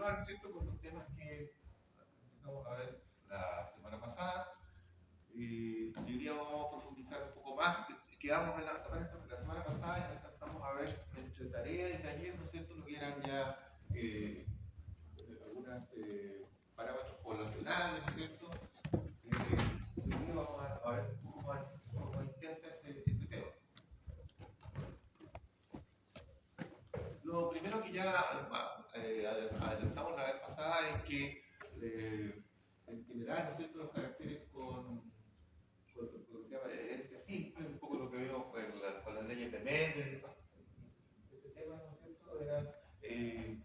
continuar, ¿no es cierto?, con los temas que empezamos a ver la semana pasada. Hoy día vamos a profundizar un poco más. Quedamos en la semana pasada y alcanzamos a ver entre tarea y taller, ¿no es cierto?, lo que eran ya algunos parámetros poblacionales, ¿no es cierto? Hoy día vamos a ver un poco más intensa ese tema. Lo primero que ya adelantamos la vez pasada es que en general, ¿no es cierto?, los caracteres con lo que se llama herencia simple, un poco lo que veo con las leyes de Mendel, ese tema, ¿no es cierto?, eran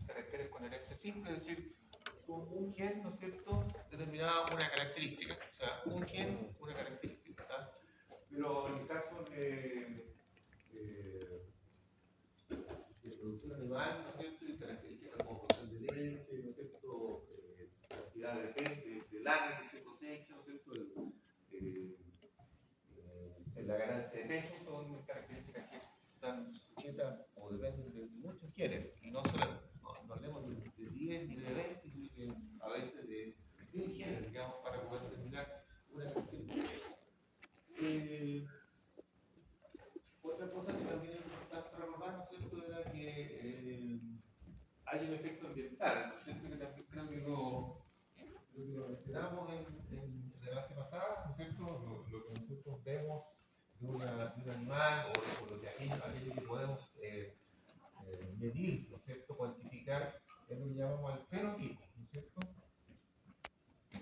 caracteres con herencia simple, es decir, con un gen, ¿no es cierto?, determinaba una característica, o sea, un gen, una característica, ¿tá? Pero en el caso de producción animal, ¿no es cierto?, y características como producción de leche, ¿no es cierto?, cantidad de lanas que se cosecha, ¿no es cierto?, la ganancia de peso son características que están sujetas o dependen de muchos genes, y no solo, no hablemos de 10 ni de 20, sino que a veces de 10 genes, digamos, para poder determinar una característica. Otra cosa que también es importante recordar, ¿no es cierto?, era que hay un efecto ambiental, ¿no es cierto?, que también creo que lo mencionamos en la clase pasada, ¿no es cierto?, lo que nosotros vemos de un animal o aquello que podemos medir, ¿no es cierto?, cuantificar, es lo que llamamos el fenotipo, ¿no es cierto?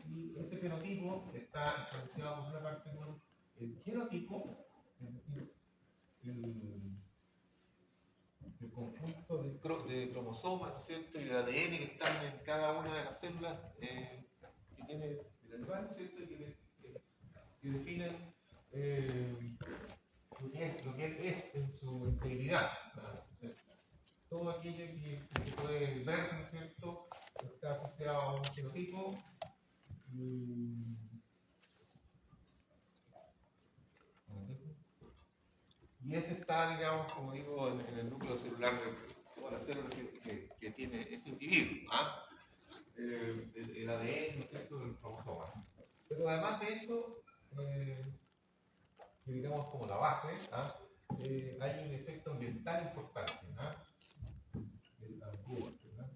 Y ese fenotipo está influenciado por una parte con el genotipo, es decir, el conjunto de cromosomas, ¿no es cierto?, y de ADN que están en cada una de las células que tiene el animal, ¿no es cierto?, y que definen lo que él es en su integridad, ¿no? O sea, todo aquello que se puede ver, ¿no es cierto?, está asociado a un genotipo. Y ese está, digamos, como digo, en el núcleo celular de todas las células que tiene ese individuo, ¿ah? El ADN, ¿no es cierto?, del cromosoma. Pero además de eso, que digamos como la base, ¿ah? Hay un efecto ambiental importante, ¿ah? El ambiente, ¿verdad?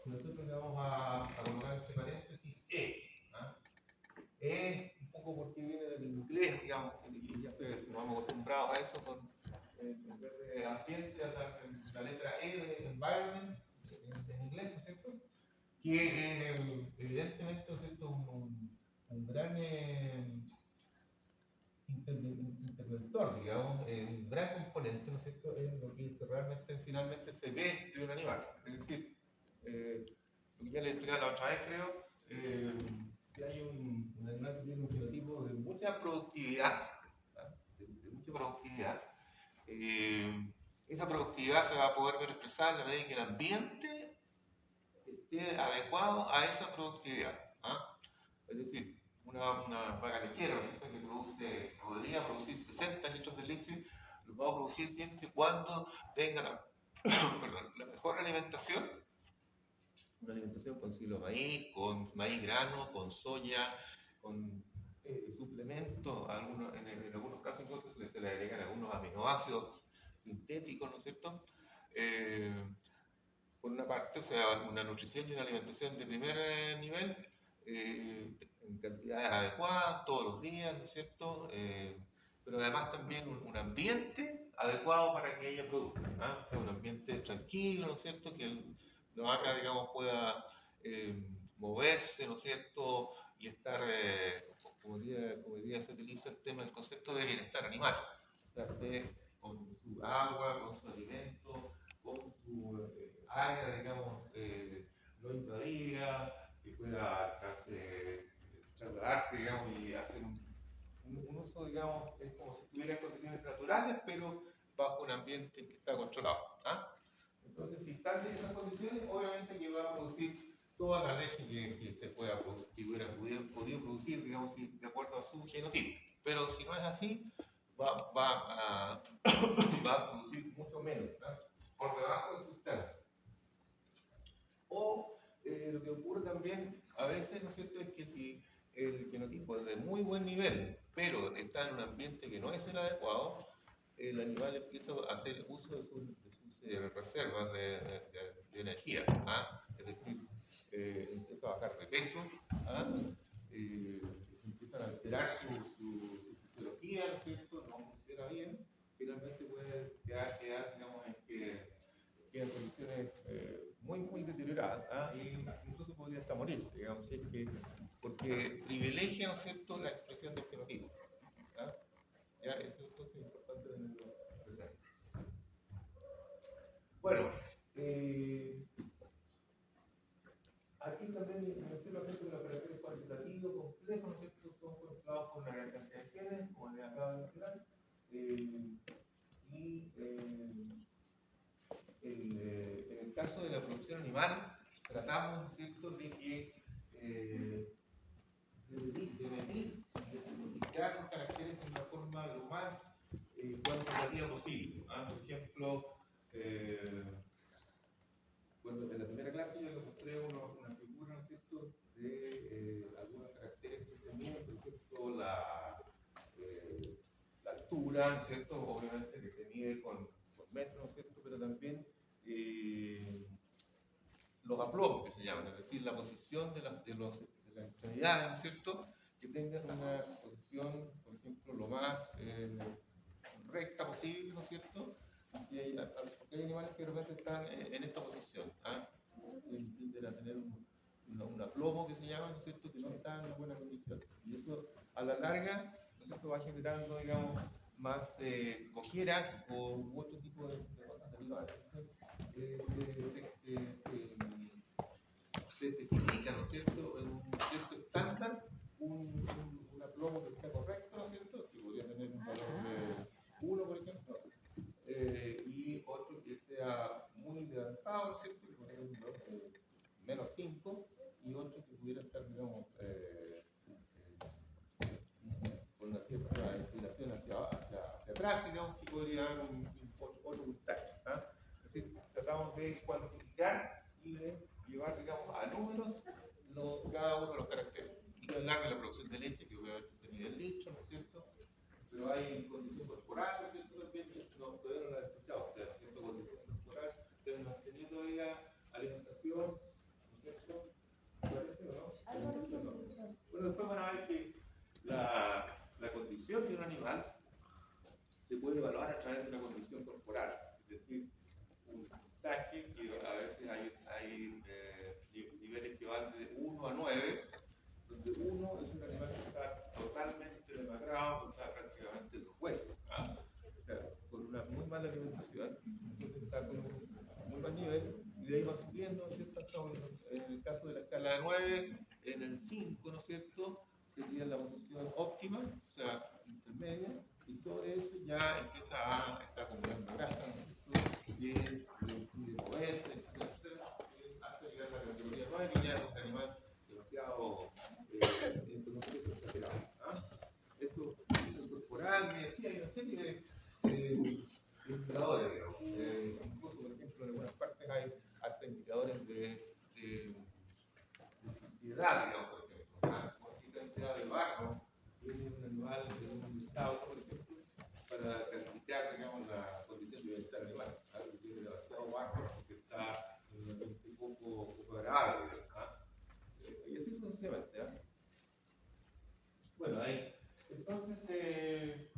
Nosotros le vamos a colocar entre paréntesis ¿ah? Un poco porque viene del inglés, digamos, y ya nos hemos acostumbrado a eso, en vez de ambiente, la letra E de environment, en inglés, ¿no es cierto?, que evidentemente, ¿no es cierto?, un gran interventor, digamos, un gran componente, ¿no es cierto?, en lo que realmente finalmente se ve de un animal. Es decir, lo que ya les explicaba la otra vez, creo, si hay un animal que tiene un genotipo de mucha productividad, de mucha productividad, esa productividad se va a poder ver expresada en la medida en que el ambiente esté adecuado a esa productividad, ¿ah? Es decir, una vaca lechera, ¿no es cierto?, que podría producir 60 litros de leche, lo va a producir siempre y cuando tenga la mejor alimentación, una alimentación con silo de maíz, con maíz grano, con soya, con suplementos, en algunos casos incluso se le agregan algunos aminoácidos sintéticos, ¿no es cierto? Por una parte, o sea, una nutrición y una alimentación de primer nivel, en cantidades adecuadas, todos los días, ¿no es cierto? Pero además también un ambiente adecuado para que ella produzca, ¿no? O sea, un ambiente tranquilo, ¿no es cierto?, que la vaca, digamos, pueda moverse, ¿no es cierto?, y estar, como hoy día se utiliza el concepto de bienestar animal, o sea, esté con su agua, con su alimento, con su área, digamos, no invadida, que pueda trasladarse, digamos, y hacer un uso, digamos, es como si estuviera en condiciones naturales, pero bajo un ambiente que está controlado, ¿ah? Entonces, si están en esas condiciones, obviamente que va a producir toda la leche que se pueda producir, que hubiera podido producir, digamos, de acuerdo a su genotipo. Pero si no es así, va a producir mucho menos, ¿no?, por debajo de sus términos. O también a veces, ¿no es cierto?, es que si el fenotipo es de muy buen nivel, pero está en un ambiente que no es el adecuado, el animal empieza a hacer uso de sus reservas de energía. ¿Ah? Es decir, empieza a bajar de peso, ¿ah? Empiezan a alterar su fisiología, ¿no es cierto? No funciona bien, finalmente puede quedar digamos, en condiciones muy deterioradas, ¿ah? Y incluso podría hasta morirse, digamos, si es que, porque privilegia, ¿no es cierto?, la expresión del fenotipo. ¿Ah? Ya, eso entonces es importante tenerlo presente. Bueno, aquí también menciono acerca de los caracteres cuantitativos complejos, ¿no es cierto?, son controlados por una gran cantidad de genes, como les acabo de mencionar, y en el caso de la producción animal, tratamos, ¿no es cierto?, de que de medir, de identificar los caracteres en una forma lo más cuantitativa posible. ¿Ah? Por ejemplo, cuando en la primera clase yo les mostré una figura, ¿no es cierto?, de algunos caracteres que se miden, por ejemplo, la altura, ¿no es cierto?, obviamente que se mide con metros, ¿no es cierto?, pero también los aplomos que se llaman, es decir, la posición de las extremidades, ¿no es cierto?, que tengan una posición, por ejemplo, lo más recta posible, ¿no es cierto? Y porque hay animales que de repente están en esta posición, ¿ah? Tienden a tener un aplomo que se llama, ¿no es cierto?, que no está en una buena condición. Y eso, a la larga, ¿no es cierto?, va generando, digamos, más cojeras o otro tipo de cosas derivadas. Se especifica, ¿no es cierto?, en un cierto estándar, un aplomo que esté correcto, ¿no es cierto?, que podría tener un valor de 1, por ejemplo, y otro que sea muy adelantado, ¿no es cierto?, que podría tener un valor de menos 5, y otro que pudiera estar, digamos, con una cierta inclinación hacia atrás, digamos, que podría dar otro puntaje. ¿Ah? Es decir, tratamos de cuantificar y de llevar, digamos, a números cada uno de los caracteres. Y hablar de la producción de leche, que obviamente se mide en litros, ¿no es cierto? Pero hay condición corporal, ¿no es cierto? También, que todavía no la he escuchado usted, ¿no es cierto? Condición corporal, ustedes no han tenido todavía alimentación, ¿no es cierto? ¿Se parece o no? Alimentación no. Bueno, después van a ver que la condición de un animal se puede evaluar a través de una condición corporal, es decir, un puntaje que a veces hay niveles que van de 1 a 9, donde 1 es un animal que está totalmente demacrado, o sea, prácticamente los huesos, ¿ah? O sea, con una muy mala alimentación, entonces está con un muy mal nivel, y de ahí va subiendo, ¿no es cierto? En el caso de la escala de 9, en el 5, ¿no es cierto?, sería la posición óptima, o sea, intermedia, y sobre eso ya empieza a estar acumulando grasa, ¿no es cierto?, que le impide moverse, etcétera, hasta llegar a la categoría 9, que ya es un animal demasiado con un peso exagerado. ¿Ah? Eso corporal, me decía, hay una serie de indicadores, digamos. Incluso, por ejemplo, en algunas partes hay hasta indicadores de suciedad, digamos, por ejemplo. ¿Ah? Qué cantidad de barro tiene un animal en un estado, por ejemplo, para calificar, digamos, la condición de bienestar animal. Algo que tiene demasiado barro porque está en un ambiente poco agradable, digamos. ¿Ah? Y así sucesivamente. ¿Ah? Bueno, ahí. Entonces,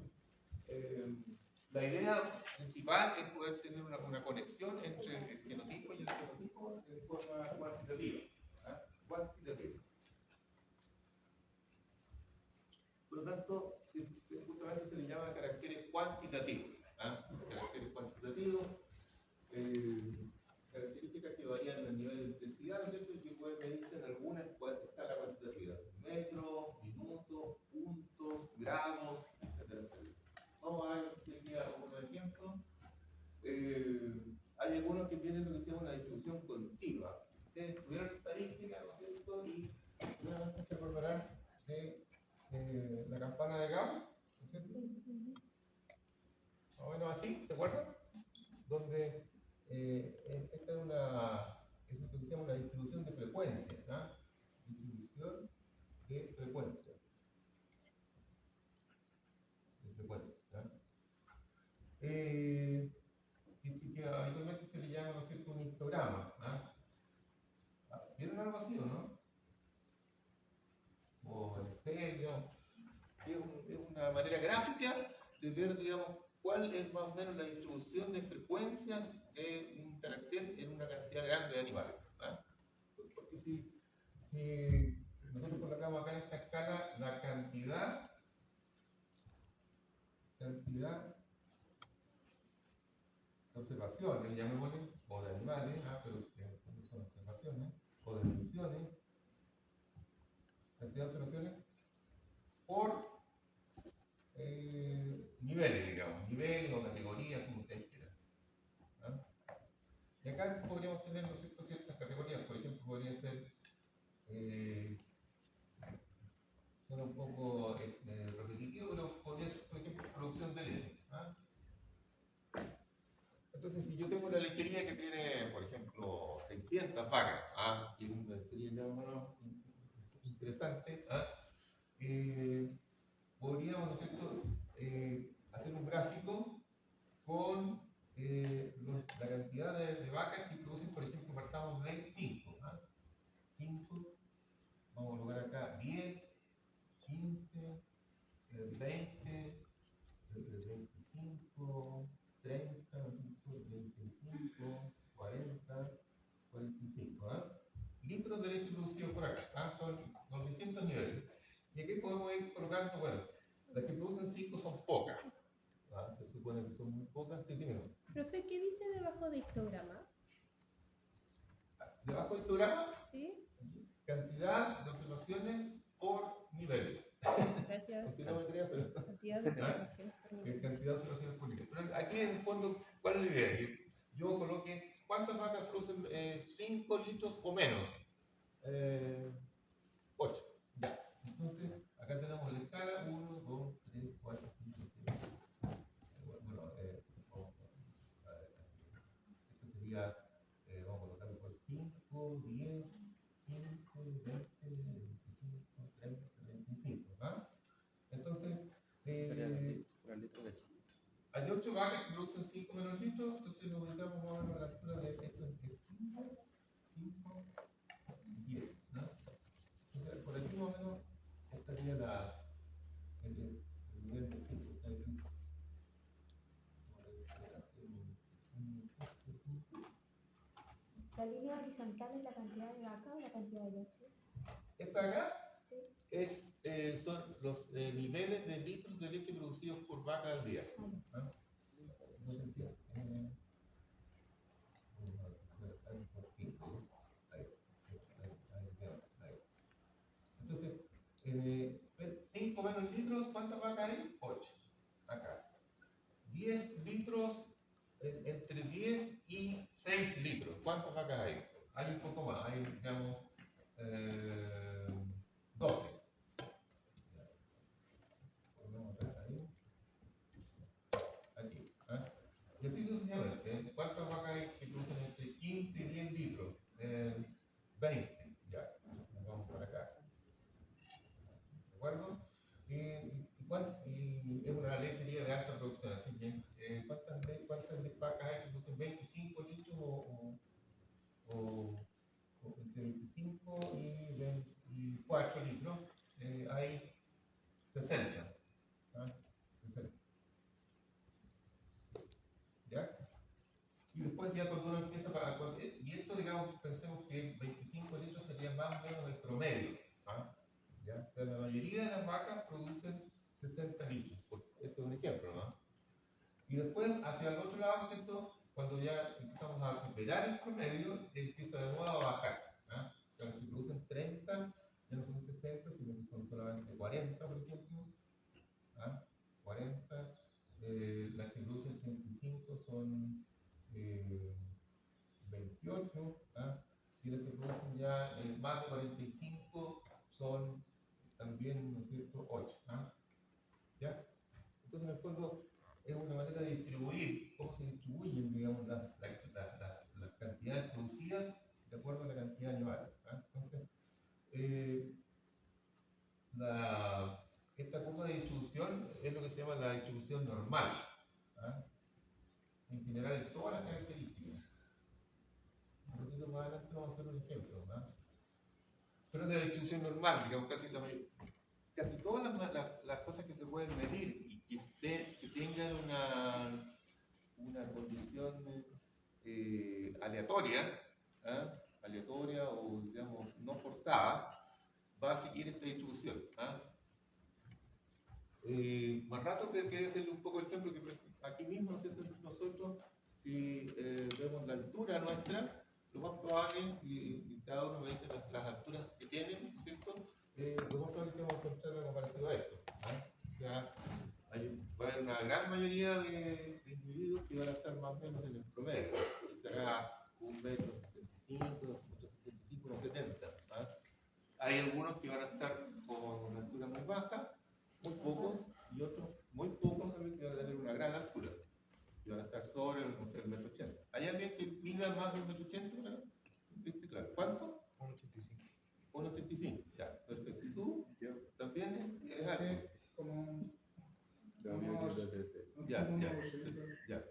la idea principal es poder tener una conexión entre el genotipo y el fenotipo de forma cuantitativa. ¿Ah? Cuantitativa. Por lo tanto, justamente se le llama caracteres cuantitativos. ¿Ah? Caracteres cuantitativos, características que varían a nivel de intensidad, ¿no es cierto?, y que pueden medirse en alguna escala cuantitativa: metros, minutos, puntos, gramos, etcétera, etcétera. Vamos a ver enseguida algunos ejemplos. Hay algunos que tienen lo que se llama una distribución continua. Ustedes estudiaron estadística, ¿no es cierto?, y seguramente se acordarán de la campana de Gauss, ¿no es cierto? Más o menos así, ¿se acuerdan? Donde esta es lo que se llama una distribución de frecuencias. ¿Ah? distribución de frecuencia. ¿Ya? Que habitualmente se le llama, ¿no es cierto?, un histograma. ¿Ah? ¿Vieron algo así o no? O en Excel, digamos. Es una manera gráfica de ver, digamos, cuál es más o menos la distribución de frecuencias de un carácter en una cantidad grande de animales. ¿Ah? Porque si nosotros colocamos acá en esta escala la cantidad de observaciones, llamémosle, o de animales, pero son observaciones, o de mediciones, cantidad de observaciones, por niveles, digamos, niveles o categorías, como ustedes quieran. ¿Ah? Y acá podríamos tener, ¿no es cierto?, ciertas categorías, por ejemplo, podría ser, suena un poco repetitivo, pero podría ser, por ejemplo, producción de leche. ¿Ah? Entonces, si yo tengo una lechería que tiene, por ejemplo, 600 vacas, y es una lechería ya más o menos interesante, podríamos, ¿no es cierto?, hacer un gráfico con la cantidad de vacas que producen, por ejemplo, partamos de 5. 5, vamos a colocar acá 10, 15, 20, 25, 30, 25, 40, 45. Litros de leche producidos por acá. Son los distintos niveles. Y aquí podemos ir colocando, bueno, las que producen 5 son pocas. Se supone que son muy pocas. Sí, dime. Profe, ¿qué dice debajo de histograma? Debajo de histograma, ¿Sí? cantidad de observaciones por niveles. Gracias. Aunque no me creas, pero Cantidad de observaciones por nivel. cantidad de observaciones por nivel. Pero aquí en el fondo, ¿cuál es la idea? Que yo coloque cuántas vacas producen 5 litros o menos. 8. Ya. Entonces, acá tenemos la escala 1, 2, 3, 4, 5, 6. Bueno, a ver, esto sería, vamos a colocarlo por 5, 10, 15, 20, 25, 30, 25. Entonces, Una letra de leche. hay 8 vacas que producen 5 menos litros, entonces lo ubicamos más o menos a la altura de esto es 5, 5, 10. Entonces, por aquí más o menos estaría el nivel de 5. ¿La línea horizontal es la cantidad de vaca o la cantidad de leche? Esta de acá son los niveles de litros de leche producidos por vaca al día. Entonces, entonces, 5 menos litros, ¿cuántas vacas hay? 8. Acá. 10 litros, entre 10 y 6 litros. ¿Cuántas vacas hay? Hay un poco más, hay, digamos, 12. Ahí. Aquí. Y así sucesivamente. ¿Cuántas vacas hay que producen entre 15 y 10 litros? 20. Ya. Vamos por acá. ¿De acuerdo? Y es una lechería de alta producción, así que ¿cuántas vacas hay que producen 25 litros o entre 25 y 24 litros? Hay 60. 60. ¿Ya? Y después ya cuando uno empieza y esto, digamos, pensemos que 25 litros sería más o menos el promedio. ¿Ya? O sea, la mayoría de las vacas producen 60 litros. Esto es un ejemplo, ¿no? Y después, hacia el otro lado, ¿cierto? Cuando ya empezamos a superar el promedio, empieza de nuevo a bajar. O sea, los que producen 30 ya no son 60, sino que son solamente 40, por ejemplo. 40. Las que producen 35 son 28. Y las que producen ya más de 45 son también, ¿no es cierto?, 8. ¿Ya? Entonces, en el fondo, es una manera de distribuir, cómo se distribuyen, digamos, las cantidades producidas de acuerdo a la cantidad de animales. Entonces, llama la distribución normal. ¿Ah? En general, en todas las características. Un poquito más adelante vamos a hacer un ejemplo. ¿Ah? Pero de la distribución normal, digamos, casi todas las cosas que se pueden medir y que tengan una condición aleatoria, ¿ah? Aleatoria o, digamos, no forzada, va a seguir esta distribución. ¿Ah? Más rato quería hacerle un poco el ejemplo que aquí mismo, ¿no es cierto? Nosotros, si vemos la altura nuestra, lo más probable, y cada uno me dice las alturas que tienen, ¿no es cierto? Lo más probable es que vamos a encontrar algo parecido a esto. ¿Ah? O sea, va a haber una gran mayoría de individuos que van a estar más o menos en el promedio, que será 1,65 m, 1,65 m, 1,70 m. ¿Ah? Hay algunos que van a estar con una altura muy baja, muy pocos, y otros muy pocos también que van a tener una gran altura, que van a estar sobre el 1,80 m. ¿Hay alguien que mida más de 1,80 m? ¿Viste? Claro. ¿Cuánto? 1,85. 1,85. Ya, perfecto. ¿Y tú? Yo ¿También eres alto? como Ya.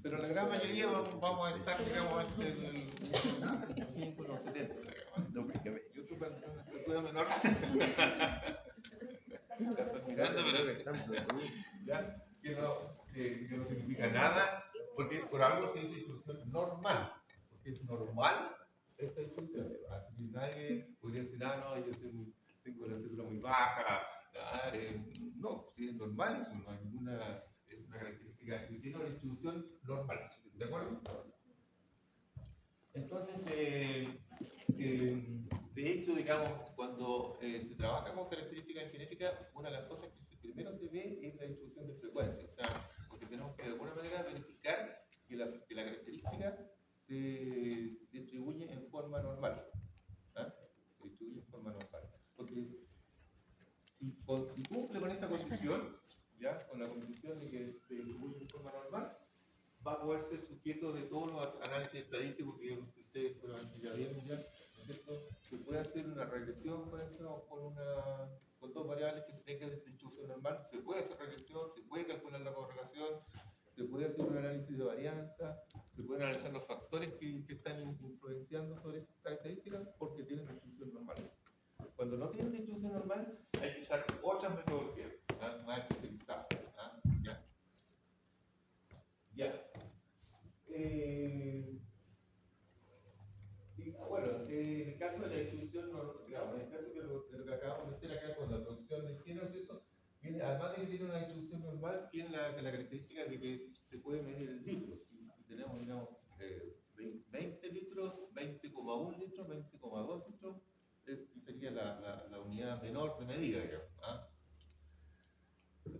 Pero la gran mayoría vamos a estar, digamos, entre el 1,65 y los 70. No, porque Yo tuve una estatura menor. La estoy mirando, pero ya, que no significa nada, porque por algo se dice distribución normal, porque es normal esta distribución. Así que nadie podría decir, no, yo tengo la estatura muy baja. No, si es normal, eso no hay ninguna, es una característica que tiene una distribución normal. ¿De acuerdo? Entonces, de hecho, digamos, cuando se trabaja con características en genética, una de las cosas que primero se ve es la distribución de frecuencia. O sea, porque tenemos que de alguna manera verificar que la característica se distribuye en forma normal. ¿Ah? Se distribuye en forma normal. Porque si cumple con esta condición, ¿ya? Con la condición de que se distribuye en forma normal, va a poder ser sujeto de todos los análisis estadísticos que ustedes seguramente ya vieron ya, ¿no es cierto? Se puede hacer una regresión con eso, con dos variables que se tengan de distribución normal, se puede hacer regresión, se puede calcular la correlación, se puede hacer un análisis de varianza, se pueden analizar los factores que están influenciando sobre esas características porque tienen distribución normal. Cuando no tienen distribución normal, hay que usar otras metodologías, más especializadas. ¿Ya? Ya. Bueno, en el caso de la distribución, digamos, en el caso de lo que acabamos de hacer acá con la producción de género, ¿cierto? Además de que tiene una distribución normal, tiene la característica de que se puede medir en litros. Y tenemos, digamos, 20 litros, 20,1 litros, 20,2 litros, que sería la unidad menor de medida, digamos. ¿Ah?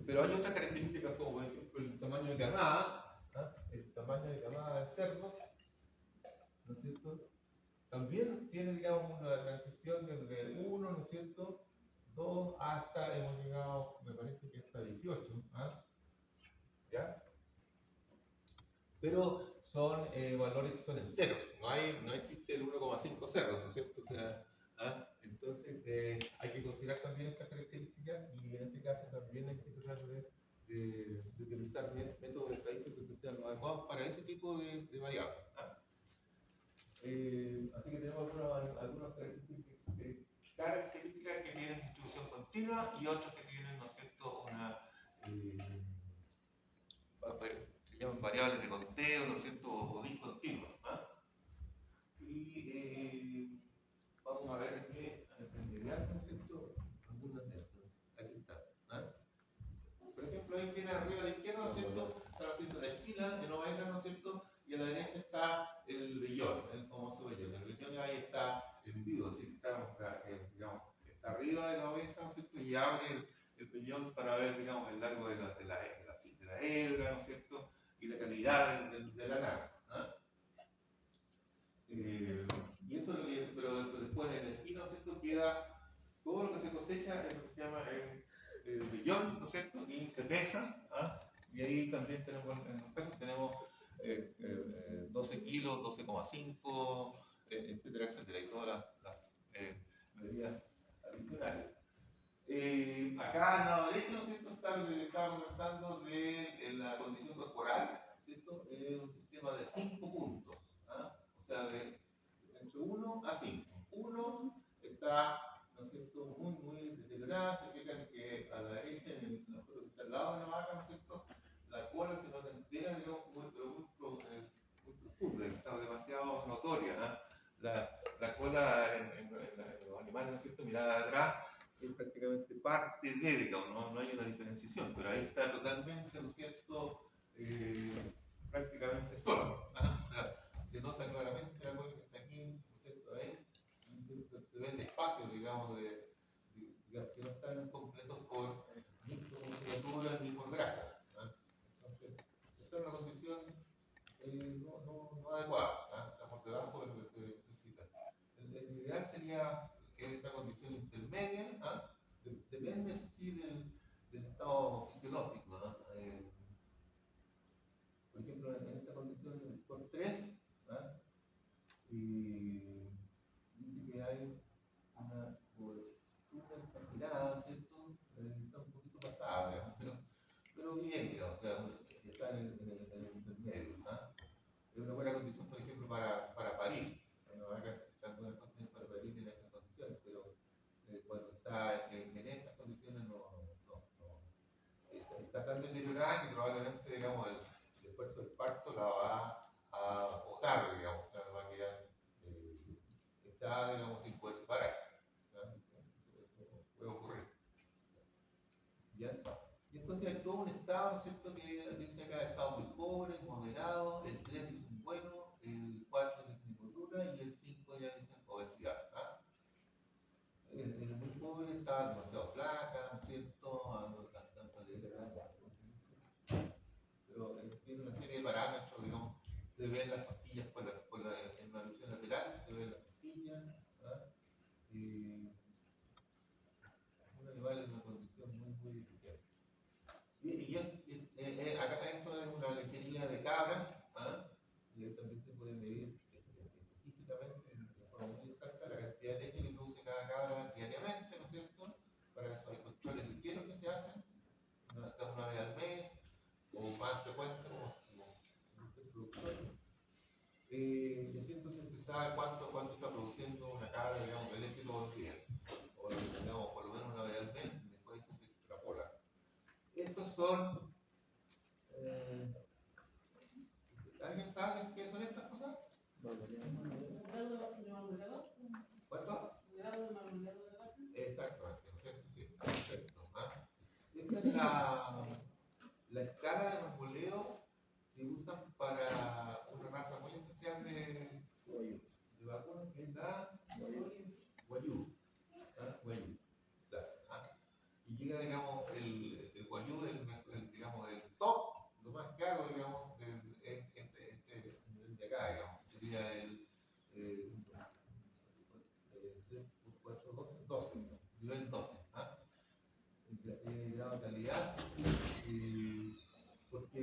Pero hay otras características como, por ejemplo, el tamaño de camada, ¿ah? El tamaño de camada de cerdos, ¿no es cierto? También tiene, digamos, una transición desde 1, ¿no es cierto?, 2 hasta, hemos llegado, me parece que hasta 18, ¿ah? ¿Ya? Pero son valores que son enteros, no existe el 1,5 cerdos, ¿no es cierto? O sea, ¿ah? Entonces hay que considerar también estas características y en este caso también hay que tratar de utilizar métodos estadísticos que sean los adecuados para ese tipo de variables. ¿Ah? Así que tenemos algunas características que tienen distribución continua y otras que tienen, ¿no es cierto?, se llaman variables de conteo, ¿no es cierto?, o discontinuas. ¿Ah? Y vamos a ver aquí en inmediato, ¿no es cierto?, algunas de estas. Aquí está. ¿Ah? Por ejemplo, ahí tiene arriba a la izquierda, ¿no es cierto?, están haciendo la esquina en ovejas, ¿no es cierto?, y a la derecha está el vellón, el famoso vellón. El vellón ahí está en vivo, así que digamos, está arriba de la oveja, ¿no es cierto?, y abre el vellón para ver, digamos, el largo de la hebra, ¿no es cierto?, y la calidad de la lana. ¿Ah? Y eso es lo que, pero después en la esquina, ¿no es cierto?, queda todo lo que se cosecha es lo que se llama el vellón, ¿no es cierto?, y se pesa. ¿Ah? Y ahí también tenemos, en los pesos tenemos 12 kilos, 12,5, etcétera, etcétera, y todas las medidas adicionales. Acá al lado derecho, ¿no es cierto?, está lo que le estaba comentando de la condición corporal, ¿cierto? Es un sistema de 5 puntos, ¿ah? O sea, entre 1 a 5. 1 está, ¿no es cierto?, muy deteriorada. Se fijan que a la derecha, en la foto que está al lado de la vaca, ¿no es cierto?, la cola se nota entera, digamos, muy profunda, está demasiado notoria, ¿ah? La cola en los animales, ¿no es cierto?, mirada de atrás, es prácticamente parte de, digamos, no hay una diferenciación, pero ahí está totalmente, ¿no es cierto?, prácticamente solo, ¿ah? O sea, se nota claramente la cola que está aquí, ¿no es cierto?, ahí, y se ven espacios, digamos, que no están completos ni por musculatura ni por grasa, ¿ah? Entonces, esta es una condición no adecuada, ¿ah? Está por debajo de lo que se necesita. El ideal sería esa condición intermedia, ¿ah? Depende, eso sí, del estado fisiológico, ¿ah? Por ejemplo, en esta condición, el score 3, ¿ah? Y dice que hay una cobertura exagerada, ¿cierto? Está un poquito pasada, digamos, pero bien, digamos, o sea, está en el intermedio, ¿ah? Es una buena condición, por ejemplo, para parir. Una vaca está en buenas condiciones para parir en estas condiciones, pero cuando está en estas condiciones está tan deteriorada que probablemente, digamos, el esfuerzo del parto la va a botar, digamos, o sea, va a quedar echada, digamos, sin poder parar. Eso puede ocurrir. ¿Ya? Y entonces hay todo un estado, ¿no es cierto?, que dice acá estado muy pobre, moderado, el 3 dice bueno, el 4 dice gordura y el 5 ya dice obesidad. ¿Ah? El muy pobre está demasiado flaca, ¿no es cierto?, no alcanza a leer acá, pero tiene una serie de parámetros, digamos, se ven las costillas en una visión lateral, se ven las costillas, ¿ah? Y un animal en una condición muy deficiente. Acá esto es una lechería de cabras, ¿ah? Y ahí también se puede medir específicamente, de forma muy exacta, la cantidad de leche que produce cada cabra diariamente, ¿no es cierto? Para eso hay controles lecheros que se hacen, una vez al mes, o más frecuente, como el productor. Y así entonces se sabe cuánto está produciendo una cabra, digamos, de leche todos los días, o digamos, por lo menos una vez al mes, y después eso se extrapola. Estos son. ¿Alguien sabe qué son estas cosas? ¿Cuánto? Exactamente, ¿no es cierto? Sí, perfecto. ¿Ah? Esta es la escala de marmoleo que usan para una raza muy especial de vacuno, que es la Wagyu. ¿Ah? Wagyu. ¿Ah? Y llega, digamos, el Wagyu, digamos, el top, lo más caro, digamos, este nivel de acá, digamos, sería el 3 por 4, 12, nivel 12. ¿Ah? Grado de calidad, porque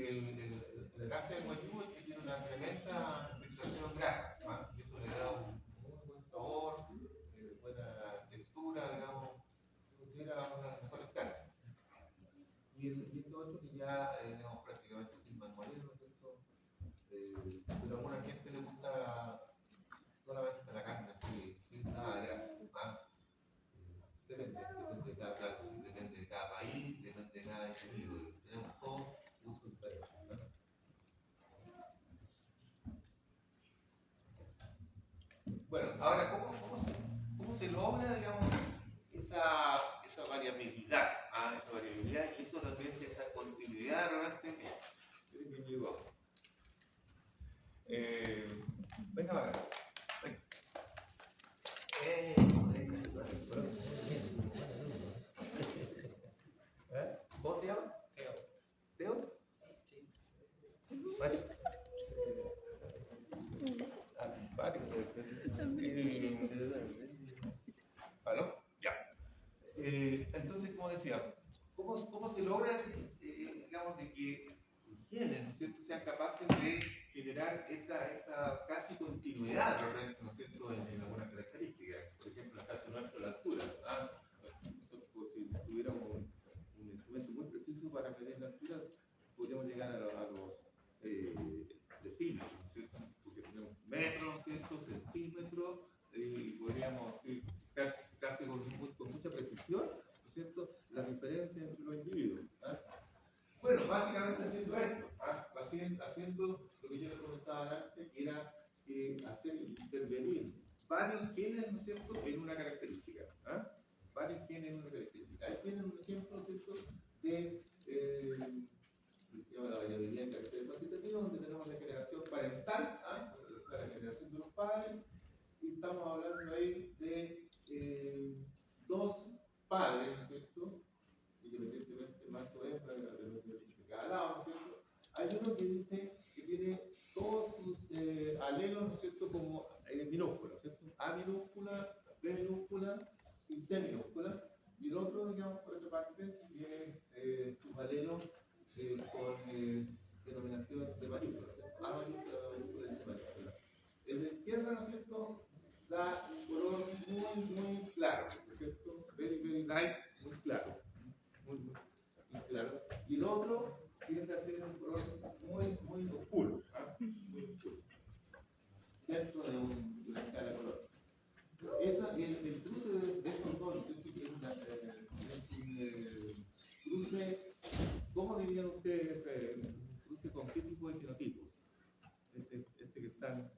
la grasa del guayú es que tiene una tremenda filtración grasa, ¿ah? Y eso le da un muy buen sabor, buena textura, digamos, se considera una de las mejores carnes. Y esto otro que ya, digamos, prácticamente sin marmoleo, ¿no es cierto? Pero a alguna gente le gusta solamente la carne así, sin nada de grasa. ¿Ah? Depende de cada plato, depende de cada país, depende de cada individuo. Tenemos todos gustos diferentes, ¿no? Bueno, ahora, ¿cómo se logra, digamos, esa variabilidad? ¿Ah? Esa variabilidad y eso también, esa continuidad realmente que llegó. Venga, venga. ¿Cómo se llama? ¿Teo? Vale. Vale. ¿Aló? Ya. Entonces, como decía, ¿cómo se logra, digamos, de que los genes, ¿no es cierto?, sean capaces de generar esta casi continuidad, ¿no es cierto?, en algunas características? Por ejemplo, en el caso nuestro, la altura. ¿Ah? Nosotros, si cierto? Lo que yo les comentaba antes era hacer intervenir varios genes, ¿no es cierto?, en una característica. ¿Ah? Varios genes en una característica. Ahí tienen un ejemplo, ¿no es cierto?, de lo que se llama la variabilidad en caracteres cuantitativos, donde tenemos la generación parental, ¿ah? O sea, la generación de los padres, y estamos hablando ahí de dos padres, ¿no es cierto?, independientemente macho o hembra, de cada lado, ¿no es cierto? Hay uno que dice que tiene todos sus alelos, ¿no es cierto?, como minúsculas, ¿no es cierto? A minúscula, B minúscula y C minúscula, y el otro, digamos, por otra parte, tiene sus alelos con denominación de mayúsculas, ¿cierto? A mayúscula, B mayúscula y C mayúscula. El de izquierda, ¿no es cierto?, da un color muy claro, ¿no es cierto? Very light, muy claro. Muy claro. Y el otro tiende a ser un color muy oscuro, ¿ah? Muy oscuro, dentro de una escala de color. El cruce de esos dos, ¿no es cierto?, que es un cruce, ¿cómo dirían ustedes? Un cruce con qué tipo de genotipos. Que están,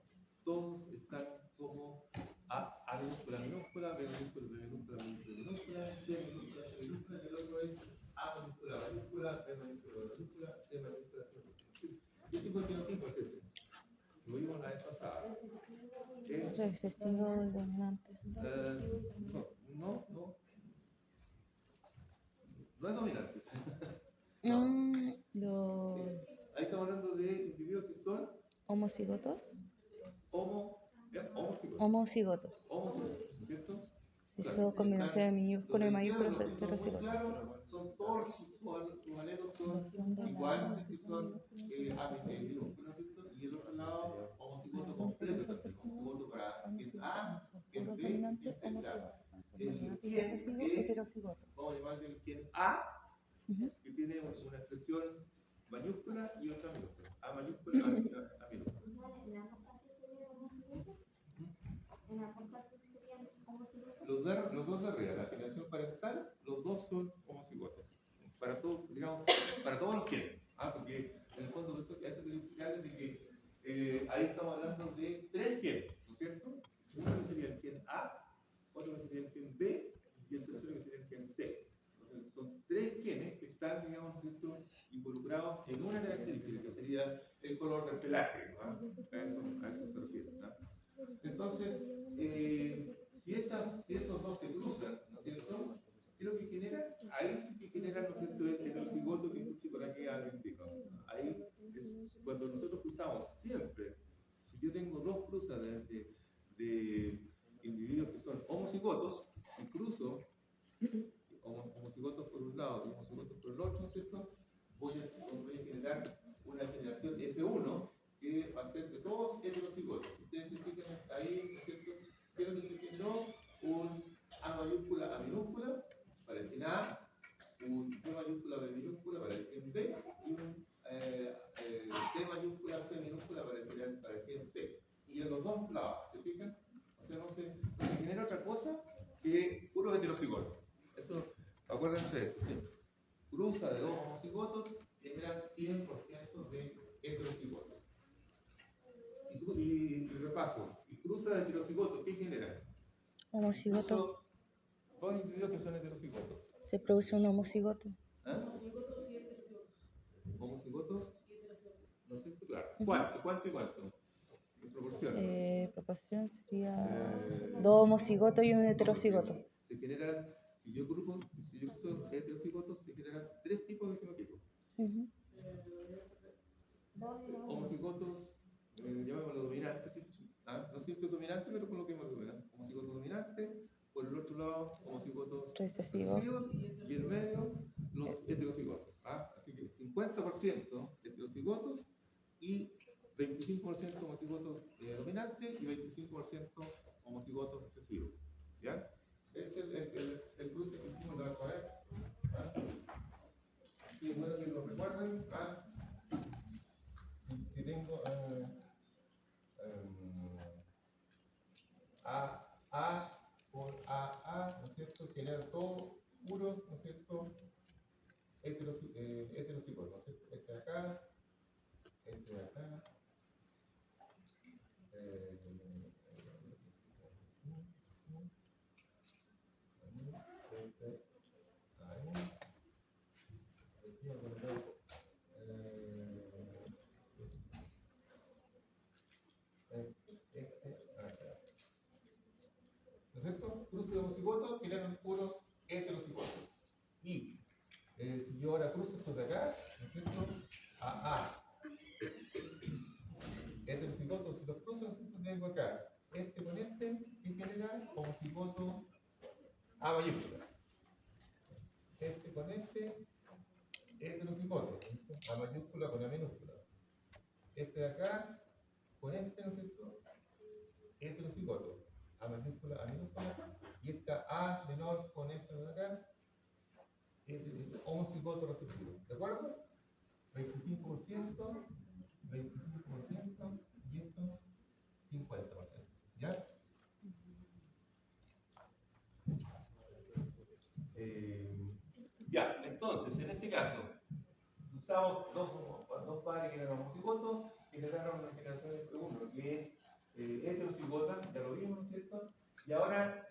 todos están como A minúscula, minúscula, B minúscula, B minúscula, minúscula, C minúscula, C minúscula, y el otro es A minúscula, mayúscula, B minúscula, mayúscula, C mayúscula, C mayúscula. ¿Qué tipo de genotipo es ese? Lo vimos la vez pasada. Es Recesivo y dominante. no es dominante. Los Ahí estamos hablando de individuos que son homocigotos. homocigotos, Homocigotos. ¿no es cierto? Si son combinación de minúsculas y mayúsculas, es heterocigoto. Claro, son todos sus alelos son iguales, ¿no? Que son minúsculos, ¿no es cierto? Y el otro lado, homocigoto completo también, homocigoto para gen A, gen B, gen C. O sea, el gen Heterocigoto. vamos a llamarle el gen A, que tiene una expresión mayúscula y otra minúscula. A mayúscula, A minúscula. Los dos de arriba, la generación parental, los dos son homocigotos. Para todo, digamos, para todos los genes. Porque en el fondo eso quería explicarles de que ahí estamos hablando de tres genes, ¿no es cierto? Uno que sería el gen A, otro que sería el gen B y el tercero que sería el gen C. Entonces, son tres genes que están, digamos, ¿no es cierto?, involucrados en una característica que sería el color del pelaje, ¿no? A eso se refiere, ¿no? Entonces, si esos dos se cruzan, ¿no es cierto?, ¿qué es lo que generan? Ahí sí que generan, ¿no es cierto?, el heterocigoto que es por aquí identifica. Ahí es cuando nosotros cruzamos siempre. Si yo tengo dos cruzas de individuos que son homocigotos, y cruzo homocigotos por un lado y homocigotos por el otro, ¿no es cierto?, voy a generar una generación F1 que va a ser de todos heterocigotos. Ustedes se fijan ahí, ¿no es cierto?, pero que se generó un A mayúscula, A minúscula para el gen A, un B mayúscula, B minúscula para el gen B y un C mayúscula, C minúscula para el gen C. Y en los dos lados, ¿se fijan? O sea, no se genera otra cosa que puro heterocigoto. Eso, acuérdense de eso, ¿sí? Cruza de dos homocigotos generan 100% de heterocigotos. Y repaso, y cruza de heterocigotos, ¿qué genera? Homocigoto. Dos individuos que son heterocigotos. Se produce un homocigoto. ¿Ah? ¿Homocigotos? ¿No es cierto? Claro. ¿Cuánto y cuánto? ¿En proporción? Proporción sería dos homocigotos y un heterocigoto. Se generan, si yo cruzo heterocigotos, se generan tres tipos de genotipos. Homocigotos, llamémoslo dominantes, ¿sí? No siempre dominante, pero coloquemos dominante. Homocigoto dominante, por el otro lado, homocigotos Recesivos. y en medio, los heterocigotos. Así que 50% heterocigotos y 25% homocigotos dominantes y 25% homocigotos recesivos. ¿Ya? Ese es el cruce que hicimos la otra vez. Y es bueno que lo recuerden. Si tengo A por AA, ¿no es cierto?, generan todos puros, ¿no es cierto?, heterocigotos, ¿no es cierto? Este de acá, cruces de homocigotos generan puros heterocigotos. Y si yo ahora cruzo estos de acá, ¿no es cierto? A. Heterocigotos, si los cruzo, ¿no es cierto? Tengo acá este con este, que genera homocigoto A mayúscula. Este con este, heterocigoto, A mayúscula con A minúscula. Este de acá, con este, ¿no es cierto? Heterocigoto, A mayúscula, A minúscula. Y esta A menor con esta de acá, homocigoto recesivo. ¿De acuerdo? 25%, 25% y esto 50%. ¿Ya? Ya, entonces, en este caso, usamos dos pares que eran homocigotos, generaron una generación de uno que es heterocigota, ya lo vimos, ¿no es cierto? Y ahora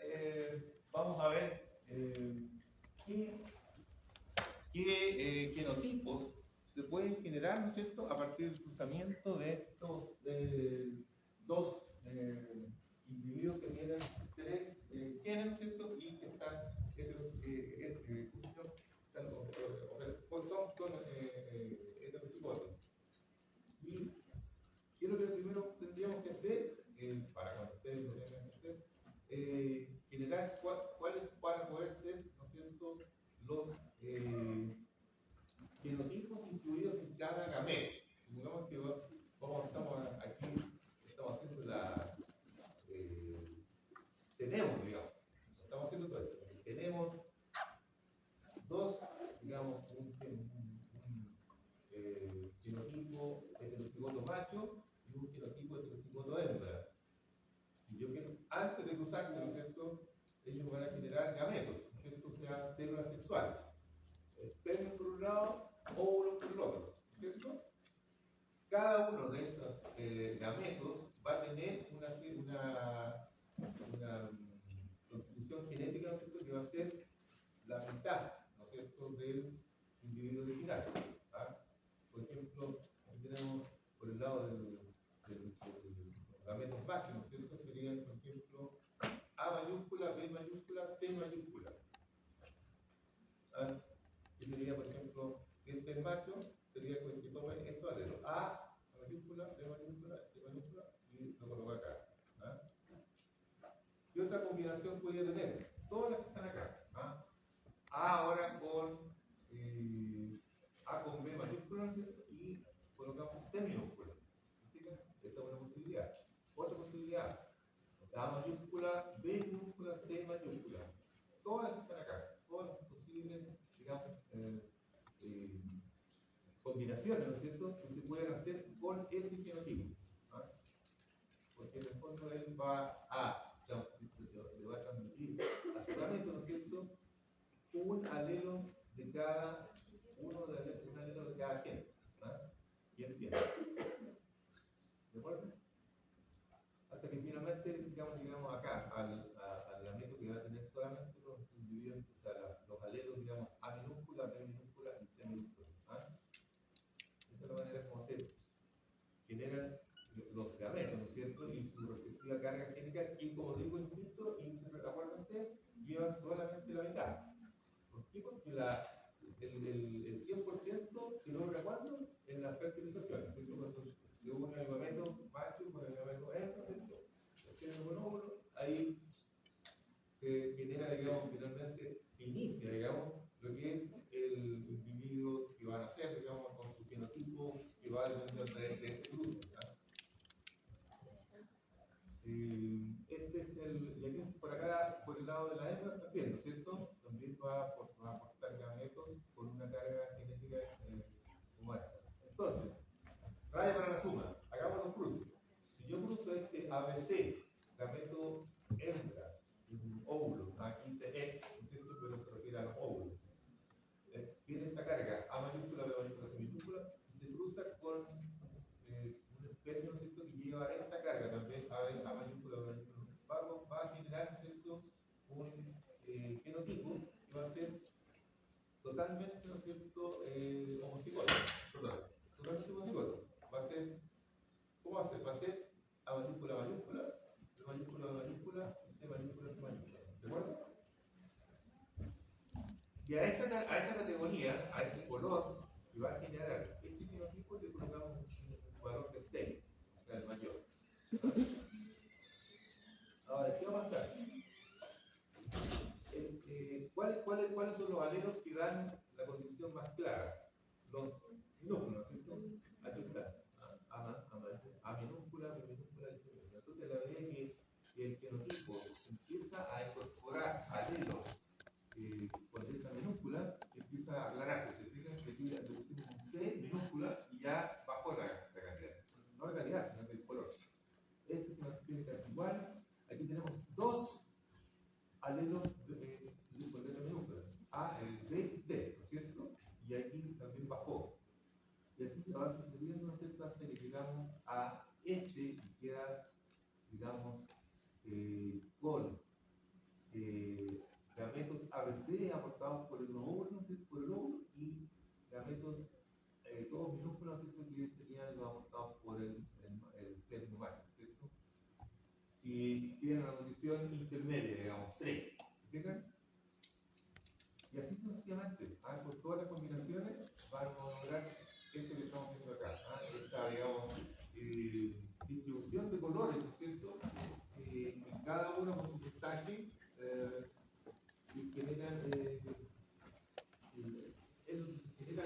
vamos a ver qué genotipos se pueden generar, ¿no es cierto?, a partir del cruzamiento de estos dos individuos que tienen tres genes, ¿no es cierto?, y que están son heterocigotos. Y ¿qué es lo que primero tendríamos que hacer? Para cuando ustedes lo tengan que hacer, generar cuáles van a poder ser, ¿no es cierto?, los genotipos incluidos en cada gameto. Supongamos que estamos aquí, estamos haciendo tenemos, digamos, estamos haciendo todo esto. Tenemos dos, digamos, un genotipo heterocigoto macho y un genotipo heterocigoto hembra. Si yo quiero, antes de cruzarse, ¿no es cierto?, ellos van a generar gametos, ¿no es cierto?, o sea, células sexuales. Espermios por un lado, óvulos por el otro, ¿no es cierto? Cada uno de esos gametos va a tener una constitución genética, ¿no es cierto?, que va a ser la mitad, ¿no es cierto?, del individuo original. ¿Ah? Por ejemplo, aquí tenemos por el lado del gametos machos, ¿no es cierto?, serían, por ejemplo, A mayúscula, B mayúscula, C mayúscula. ¿Ah? Que sería, por ejemplo, si este es macho, sería que tome estos alelos. A mayúscula, B mayúscula, C mayúscula, y lo coloco acá. ¿Ah? ¿Qué otra combinación podría tener? Todas las que están acá. ¿Ah? A ahora con A con B mayúscula, ¿no es cierto?, y colocamos C minúscula. Esa es una posibilidad. Otra posibilidad, A mayúscula, B minúscula, C mayúscula. Todas las que están acá, todas las posibles, digamos, combinaciones, ¿no es cierto?, que se pueden hacer con ese genotipo. ¿Ah? Porque en el fondo él va le va a transmitir a su gameto, ¿no es cierto?, un alelo de cada un alelo de cada gen. ¿Ah? Y entiende. ¿De acuerdo? Hasta que finalmente, digamos, llegamos acá, al gameto que va a tener solamente los individuos, o sea, los alelos, digamos, A minúscula, B minúscula y C minúscula. ¿Ah? Esa es la manera como se generan los gametos, ¿no es cierto?, y su respectiva carga genética, que, como digo, insisto, y siempre acuérdense, llevan solamente la mitad. ¿Por qué? Porque el 100% se logra cuando en la fertilización, ¿no es cierto?, cuando se une el gameto macho con el gameto hembra, ¿no es cierto?, tienen un óvulo, ahí se genera, digamos, finalmente se inicia, digamos, lo que es el individuo que van a ser, digamos, con su genotipo que va a depender de ese cruce. Este es y aquí por acá, por el lado de la hembra también, ¿no es cierto? También va a aportar gametos con una carga genética como esta. Entonces, raya para la suma, hagamos los cruces. Si yo cruzo este ABC, gameto hembra, un óvulo, aquí dice X, ¿no es cierto?, pero se refiere a los óvulos. Tiene esta carga, A mayúscula, B mayúscula, C minúscula, y se cruza con un espermio, ¿no es cierto?, que lleva esta carga también, A mayúscula, B mayúscula, va a generar, ¿no es cierto?, un genotipo que va a ser totalmente, ¿no es cierto?, homocigoto, totalmente homocigoto. Va a ser, ¿cómo va a ser? Va a ser A mayúscula, B mayúscula, B mayúscula, y C mayúscula, C mayúscula. ¿De acuerdo? Y a esa categoría, a ese color, que va a generar ese fenotipo, le colocamos un valor de 6, o sea, el mayor. Ahora, ¿qué va a pasar? ¿Cuáles son los alelos que dan la condición más clara? Los minúsculos, ¿cierto? Aquí está. A minúscula, B minúscula y C minúscula. Entonces, a la medida que el fenotipo empieza a incorporar alelos con letra minúscula, empieza a aclararse. Se fijan que aquí le pusimos un C minúscula y ya bajó la calidad. No la calidad, sino el color. Este se mantiene casi igual. Aquí tenemos dos alelos con letra minúscula, A, B y C, ¿no es cierto? Y aquí también bajó. Y así va sucediendo, ¿no es cierto?, hasta que llegamos a este y queda, digamos, con gametos ABC aportados por el óvulo, ¿no es cierto?, por el óvulo, y gametos todos minúsculos, ¿no es cierto?, que serían los aportados por el plasma macho, ¿no es cierto? Y tienen una condición intermedia, digamos, 3. ¿Se fijan? Y así sucesivamente, con todas las combinaciones vamos a lograr esto que estamos viendo acá. Esta, digamos, distribución de colores, ¿no es cierto? En cada uno con su puntaje y generan,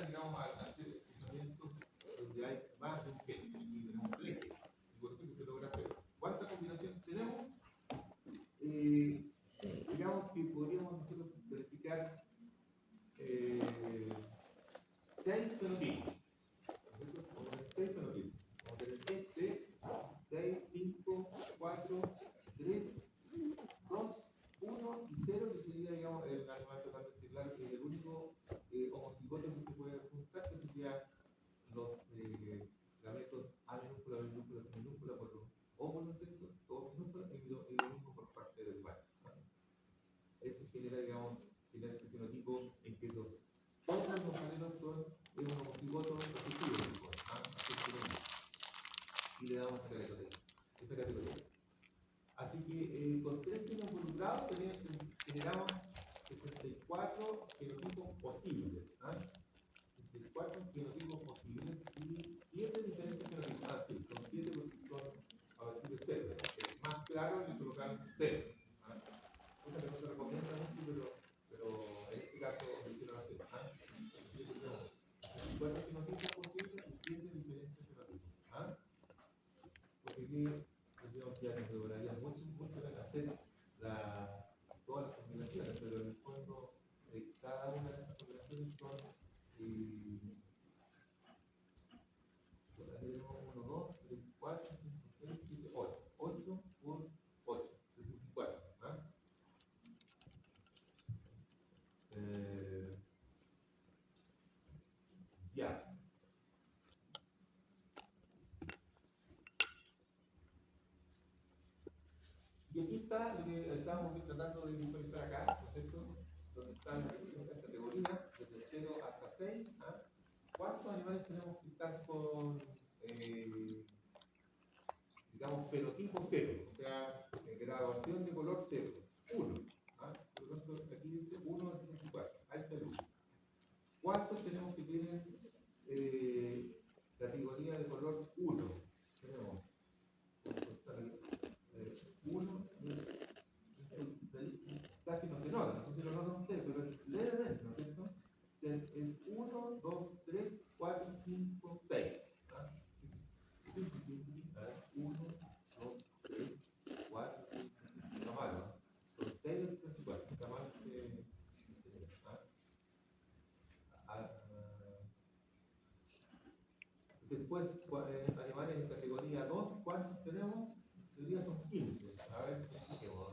digamos, al hacer procesamientos donde hay más de un gen, y tenemos un eje, y por eso que se logra hacer. ¿Cuántas combinaciones tenemos? Digamos que podríamos nosotros verificar 6 fenotipos. Vamos a tener 6 fenotipos. Vamos a tener este, 6, 5, 4, 3, 2, 1 y 0, que sería, digamos, el animal totalmente claro, que es el único homocigoto que se puede juntar, que sería los gametos A minúscula, B minúscula, C minúscula por los óvulos, ¿cierto? Todos minúsculas, y lo mismo por parte del macho. Eso genera, digamos, este fenotipo en que todos los alelos son un homocigoto recesivo, y le damos esa categoría. Así que con 3 genes involucrados generamos 64 fenotipos posibles. 64 fenotipos posibles y 7 diferentes fenotipos. Sí, son 7 porque son a partir de 0. El más claro le colocaron 0. Cosa que no se recomienda mucho, pero en este caso lo hicieron así. Tenemos 64 fenotipos posibles y 7 diferentes fenotipos. Porque aquí tendríamos que nos demoraría mucho en hacer todas las combinaciones, pero en el fondo cada una de estas combinaciones son por aquí tenemos 1, 2, 3, 4, 5, 6, 7, 8. 8 por 8, 64. Ya. Y aquí está lo que estamos tratando de visualizar acá, ¿no es cierto? Donde están las distintas categorías, desde 0 hasta 6. ¿Cuántos animales tenemos que estar con, digamos, fenotipo 0? O sea, graduación de color 0. 1. Por lo tanto, aquí dice 1 de 64. Ahí está el 1. ¿Cuántos tenemos que tienen categoría de color 1? Tenemos 1, casi no se nota, no sé si lo notan ustedes, pero es levemente, ¿no es cierto? O sea, el 1, 2, 3, 4, 5, 6. 1, 2, 3, 4, 5, está mal, ¿no? Son 6 de 64, está mal. Después, animales en categoría 2, ¿cuántos tenemos? En teoría son 15. A ver, aquí tengo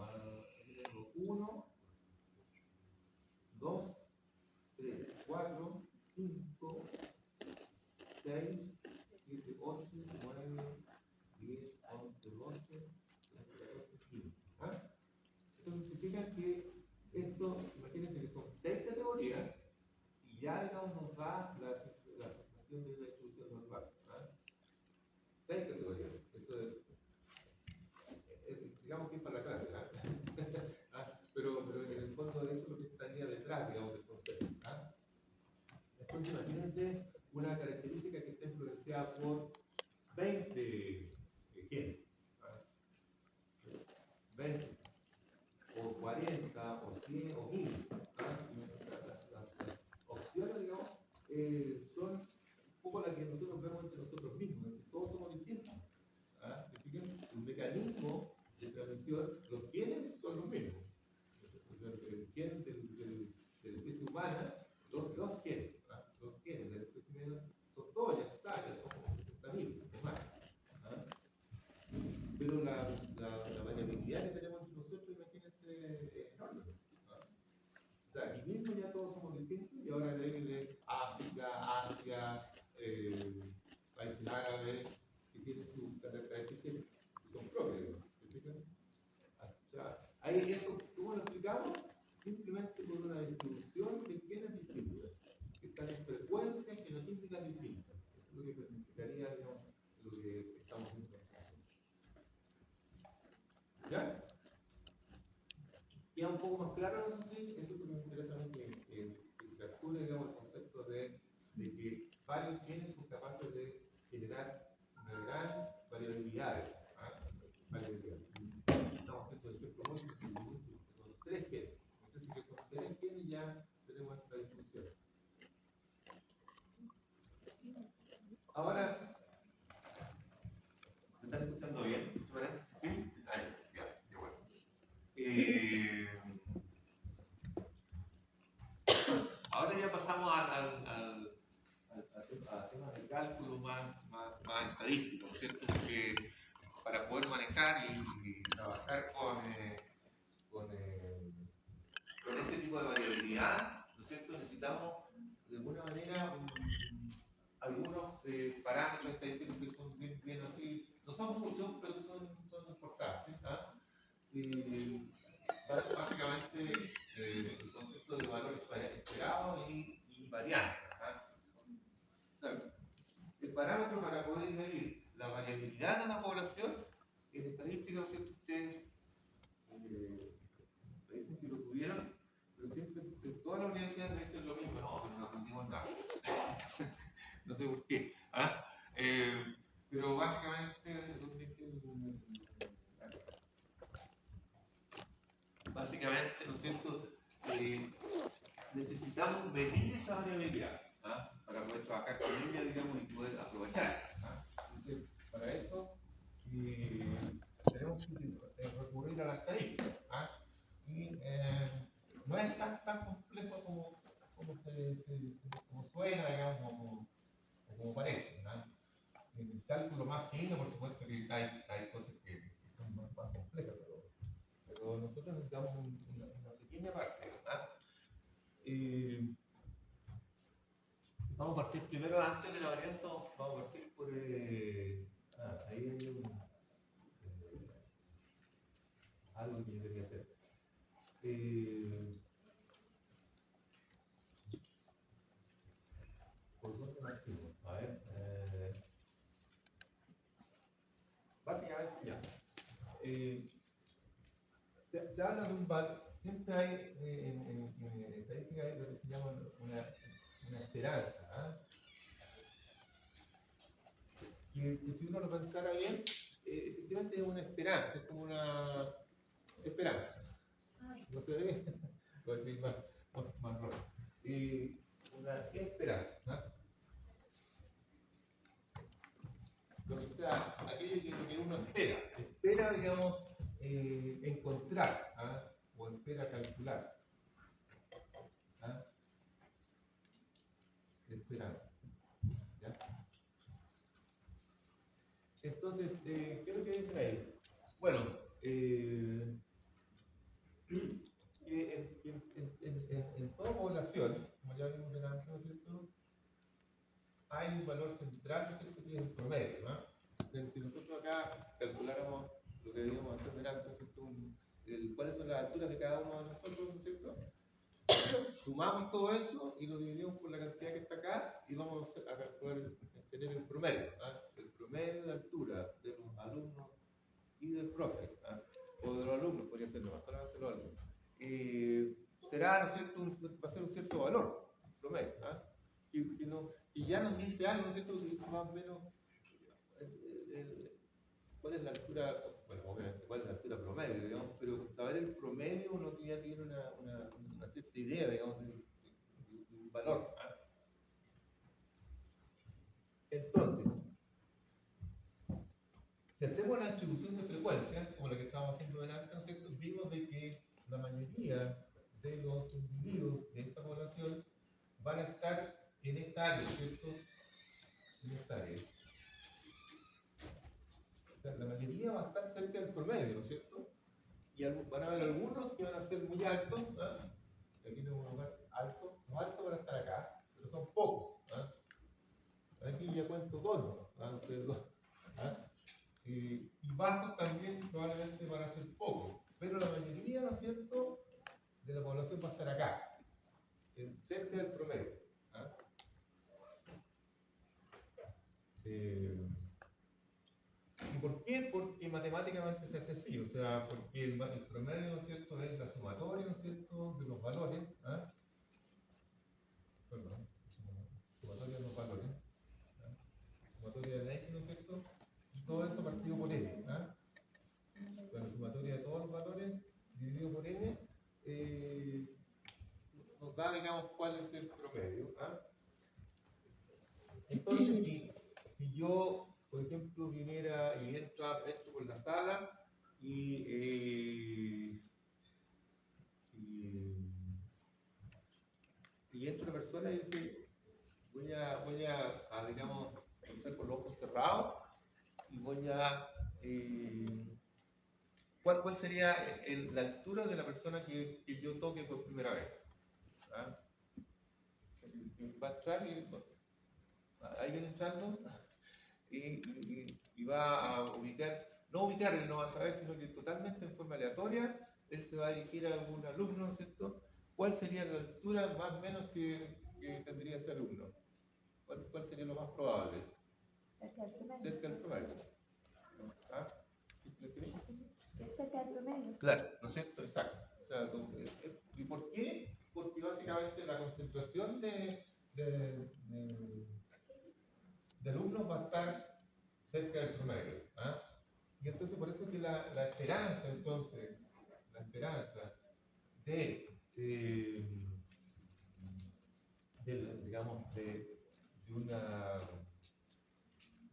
1, 2, 3, 4, 5, 6, 7, 8, 9, 10, 11, 12, 13, 14, 15. Entonces, se fijan que esto, imagínense que son 6 categorías y ya, digamos, nos da la sensación de la distribución normal. 6 categorías. multiplicarla por 20 genes. 20 o 40 o 100 o 1000. Las opciones, digamos, son un poco las que nosotros vemos entre nosotros mismos, que todos somos distintos. El mecanismo de transmisión, los genes son los mismos. El gen de la especie humana, los genes de la especie humana son todos, ya está, ya son como 60.000 o más. Pero la variabilidad que tenemos entre nosotros, imagínense, es enorme. O sea, aquí mismo ya todos somos distintos y ahora agréguenle África, Asia, países árabes, que tienen sus características que son propias. O sea, ahí eso, ¿cómo lo explicamos? Simplemente por una distribución de genes distintas, que están en frecuencias genotípicas distintas. Eso es lo que permitiría, digamos, lo que estamos viendo acá. ¿Ya? ¿Queda un poco más claro eso sí? Eso es lo que me interesa a mí, que se capture, digamos, el concepto de que varios genes son capaces de generar una gran variabilidad. Estamos haciendo el ejemplo muy sencillo, con 3 genes. Entonces, que con 3 genes ya tenemos esta distribución. Ahora, ¿me están escuchando bien? ¿Sí? Ya, qué bueno. Ahora ya pasamos a temas de cálculo más estadísticos, ¿no es cierto? Porque para poder manejar y trabajar con este tipo de variabilidad, ¿no es cierto? Necesitamos de alguna manera algunos parámetros estadísticos que son bien así, no son muchos, pero son importantes. Básicamente el concepto de valores esperados y varianza. El parámetro para poder medir la variabilidad de una población en estadística, ¿no es cierto? Ustedes me dicen que lo tuvieron, pero siempre en todas las universidades me dicen lo mismo, no, pero no aprendimos nada. No sé por qué. Pero básicamente, ¿no es cierto? Necesitamos medir esa variabilidad para poder trabajar con ella, digamos, y poder aprovecharla. Entonces, para eso tenemos que recurrir a la estadística. Y no es tan complejo como suena, digamos, o como parece. El cálculo más fino, por supuesto que hay cosas que son más complejas, pero nosotros necesitamos una pequeña parte. Vamos a partir primero, antes de la varianza, vamos a partir por... ahí hay algo que yo quería hacer. ¿Por dónde partimos? A ver. Básicamente ya. Se habla de un valor. Siempre hay en estadística hay lo que se llama una esperanza. Que si uno lo pensara bien, efectivamente es una esperanza, es como una esperanza. ¿No se ve? Lo voy a decir más rojo. Una esperanza. O sea, aquello que lo que uno espera, digamos, encontrar o espera calcular. Esperanza. ¿Ya? Entonces, ¿qué es lo que dicen ahí? Bueno, en toda población, como ya vimos delante, ¿no es cierto? Hay un valor central, ¿no es cierto?, que es el promedio, Pero si nosotros acá calculáramos lo que debíamos hacer delante, ¿no es cierto?, cuáles son las alturas de cada uno de nosotros, ¿no es cierto? Sumamos todo eso y lo dividimos por la cantidad que está acá y vamos a calcular, tener el promedio, el promedio de altura de los alumnos y del profe, o de los alumnos, podría ser no solamente los alumnos. Será, ¿no es cierto?, va a ser un cierto valor, promedio, y ya nos dice algo, ¿no es cierto?, que dice más o menos cuál es la altura, bueno, obviamente, cuál es la altura promedio, digamos, pero saber el promedio uno ya tiene una cierta idea, digamos, de un valor. ¿Ah? Entonces, si hacemos una distribución de frecuencia, como la que estábamos haciendo delante, ¿no es cierto? Vimos de que la mayoría de los individuos de esta población van a estar en esta área, ¿cierto? En esta área. O sea, la mayoría va a estar cerca del promedio, ¿no es cierto? Y van a haber algunos que van a ser muy altos, ¿ah? Aquí tenemos un lugar alto, los altos van a estar acá, pero son pocos. ¿Ah? Aquí ya cuento dos, ¿no? Ustedes dos. ¿Ah? Y bajos también probablemente van a ser pocos, pero la mayoría, ¿no es cierto?, de la población va a estar acá, cerca del promedio. ¿Ah? ¿Y por qué? Porque matemáticamente se hace así, o sea, porque el promedio, ¿no es cierto?, es la sumatoria, ¿no es cierto?, de los valores. ¿Ah? Perdón, sumatoria de los valores. ¿Ah? Sumatoria de la X, ¿no es cierto? Y todo eso partido por n. ¿Ah? La sumatoria de todos los valores dividido por n nos da, digamos, cuál es el promedio. ¿Ah? Entonces, si yo, por ejemplo, viniera y entro por la sala y entra una persona y dice, voy a, digamos, entrar con los ojos cerrados y voy a... ¿Cuál sería la altura de la persona que yo toque por primera vez? ¿Ah? Va a entrar y ahí viene entrando y va a ubicar, él no va a saber, sino que totalmente en forma aleatoria, él se va a dirigir a algún alumno, ¿no es cierto? ¿Cuál sería la altura más o menos que tendría ese alumno? ¿Cuál sería lo más probable? Cerca del promedio. Cerca del promedio. ¿Ah? Cerca del promedio. Claro, ¿no es cierto? Exacto. O sea, ¿y por qué? Porque básicamente la concentración de alumnos va a estar cerca del promedio. ¿Ah? Y entonces por eso que la esperanza, entonces, la esperanza digamos, de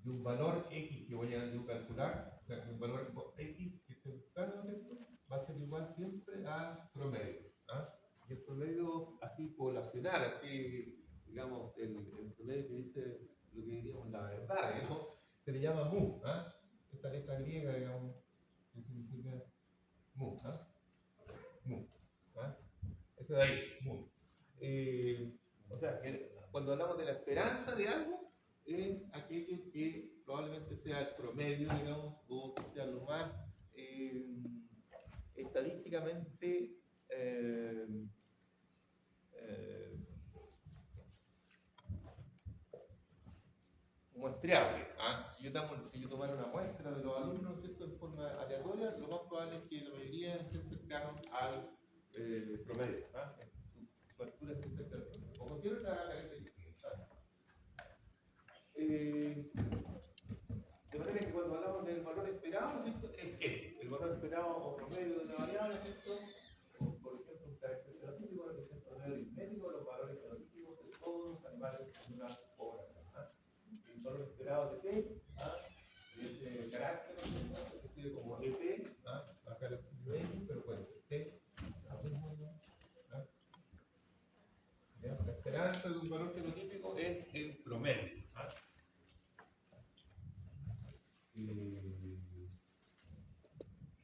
un valor X que voy a calcular, o sea, un valor X que esté buscando, ¿no es cierto?, va a ser igual siempre al promedio. ¿Ah? Y el promedio así poblacional, así, digamos, el promedio que dice lo que diríamos la verdad, digamos, se le llama mu. ¿Ah? Esta letra griega, digamos, que significa mu. ¿Ah? Mu. ¿Ah? Ese de ahí, mu. O sea, cuando hablamos de la esperanza de algo, es aquello que probablemente sea el promedio, digamos, o que sea lo más estadísticamente muestreable. ¿Ah? Si yo tomara una muestra de los alumnos, ¿no es cierto?, en forma aleatoria, lo más probable es que la mayoría estén cercanos al promedio. ¿Ah? Su altura esté cerca del promedio. O cualquier otra característica. ¿Ah? De manera que cuando hablamos del valor esperado, ¿no es cierto?, es ese, el valor esperado o promedio de una variable, ¿no es cierto? O, por ejemplo, un carácter fenotípico, que es el promedio aritmético de los valores fenotípicos de todos los animales en una población. ¿Ah? El valor esperado de T, ¿ah?, de ese carácter, ¿no es cierto?, se escribe como ET, ¿ah?, acá lo escribo X, pero puede ser T, lo mismo, ¿no? ¿Ah? La esperanza de un valor fenotípico es el promedio. ¿Ah?